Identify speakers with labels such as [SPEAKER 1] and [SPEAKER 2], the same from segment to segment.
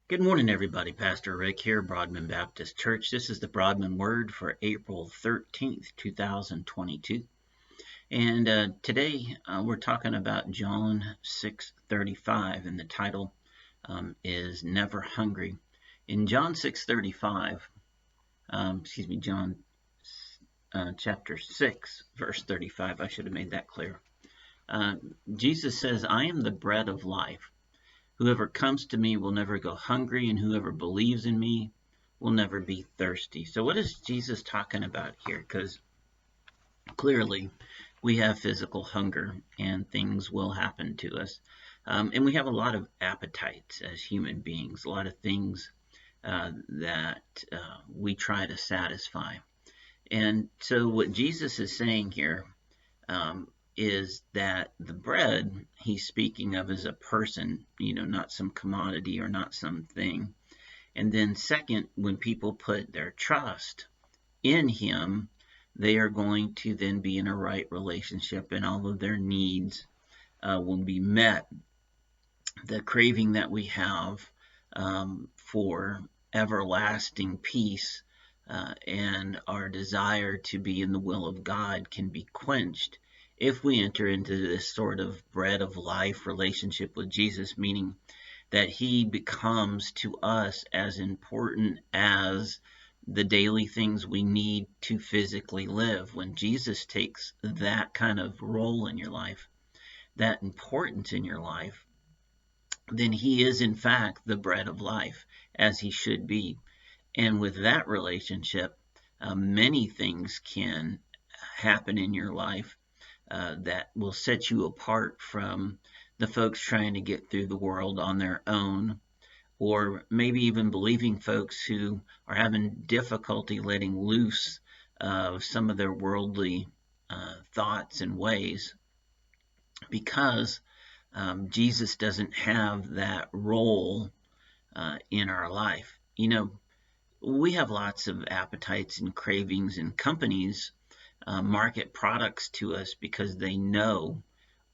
[SPEAKER 1] Good morning, everybody. Pastor Rick here, Broadman Baptist Church. This is the Broadman Word for April 13th, 2022. And today we're talking about John 6:35, and the title is Never Hungry. In John 6:35, John chapter 6, verse 35, I should have made that clear. Jesus says, I am the bread of life. Whoever comes to me will never go hungry, and whoever believes in me will never be thirsty. So what is Jesus talking about here? Because clearly we have physical hunger and things will happen to us. And we have a lot of appetites as human beings, a lot of things that we try to satisfy. And so what Jesus is saying here is that the bread he's speaking of is a person, not some commodity or not something. And then second, when people put their trust in him, they are going to then be in a right relationship and all of their needs will be met. The craving that we have for everlasting peace and our desire to be in the will of God can be quenched if we enter into this sort of bread of life relationship with Jesus, meaning that he becomes to us as important as the daily things we need to physically live. When Jesus takes that kind of role in your life, that importance in your life, then he is in fact the bread of life, as he should be. And with that relationship, many things can happen in your life that will set you apart from the folks trying to get through the world on their own, or maybe even believing folks who are having difficulty letting loose of some of their worldly thoughts and ways, because Jesus doesn't have that role in our life. We have lots of appetites and cravings, and companies market products to us because they know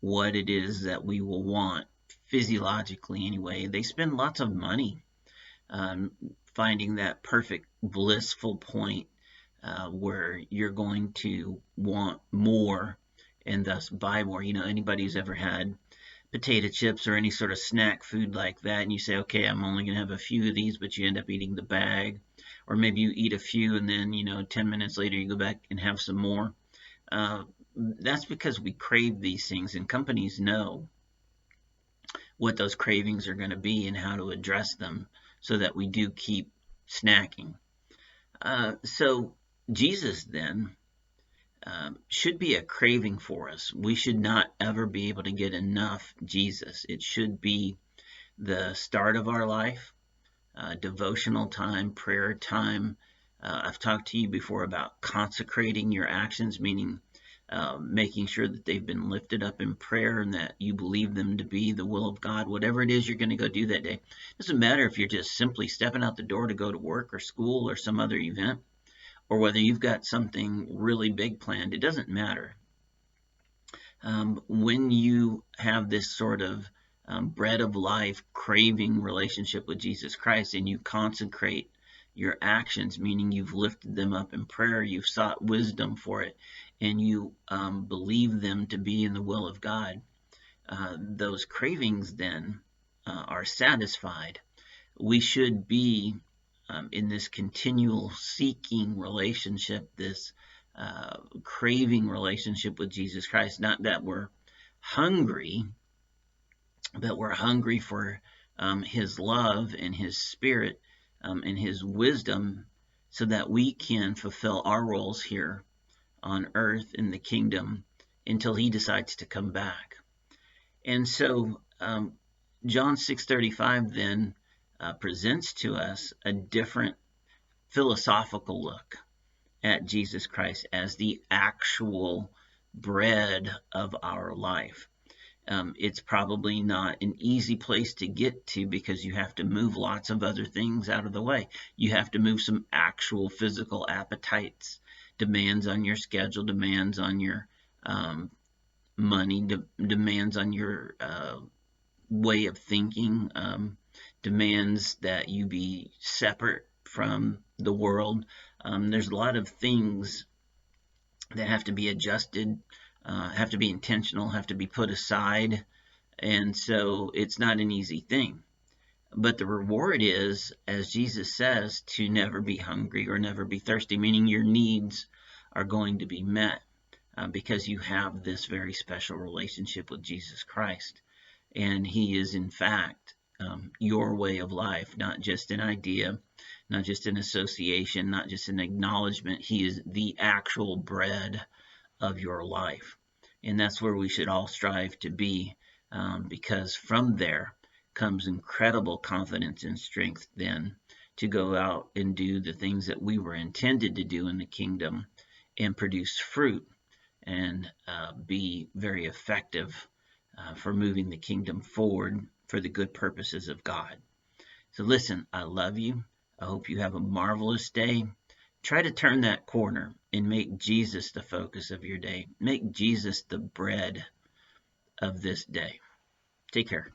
[SPEAKER 1] what it is that we will want physiologically anyway. They spend lots of money finding that perfect blissful point where you're going to want more and thus buy more. Anybody who's ever had potato chips or any sort of snack food like that, and you say, okay, I'm only going to have a few of these, but you end up eating the bag. Or maybe you eat a few and then, 10 minutes later you go back and have some more. That's because we crave these things, and companies know what those cravings are going to be and how to address them so that we do keep snacking. So Jesus then should be a craving for us. We should not ever be able to get enough Jesus. It should be the start of our life, devotional time, prayer time. I've talked to you before about consecrating your actions, meaning making sure that they've been lifted up in prayer and that you believe them to be the will of God. Whatever it is you're going to go do that day. It doesn't matter if you're just simply stepping out the door to go to work or school or some other event, or whether you've got something really big planned. It doesn't matter. When you have this sort of bread of life craving relationship with Jesus Christ, and you consecrate your actions, meaning you've lifted them up in prayer, you've sought wisdom for it, and you believe them to be in the will of God, those cravings then are satisfied. We should be in this continual seeking relationship, this craving relationship with Jesus Christ. Not that we're hungry, but we're hungry for his love and his spirit and his wisdom so that we can fulfill our roles here on earth in the kingdom until he decides to come back. And so John 6:35 then presents to us a different philosophical look at Jesus Christ as the actual bread of our life. It's probably not an easy place to get to because you have to move lots of other things out of the way. You have to move some actual physical appetites, demands on your schedule, demands on your money, demands on your way of thinking, demands that you be separate from the world. There's a lot of things that have to be adjusted, have to be intentional, have to be put aside. And so it's not an easy thing. But the reward is, as Jesus says, to never be hungry or never be thirsty, meaning your needs are going to be met because you have this very special relationship with Jesus Christ. And he is, in fact, your way of life, not just an idea, not just an association, not just an acknowledgement. He is the actual bread of your life. And that's where we should all strive to be, because from there comes incredible confidence and strength then to go out and do the things that we were intended to do in the kingdom and produce fruit and be very effective for moving the kingdom forward for the good purposes of God. So listen, I love you. I hope you have a marvelous day. Try to turn that corner and make Jesus the focus of your day. Make Jesus the bread of this day. Take care.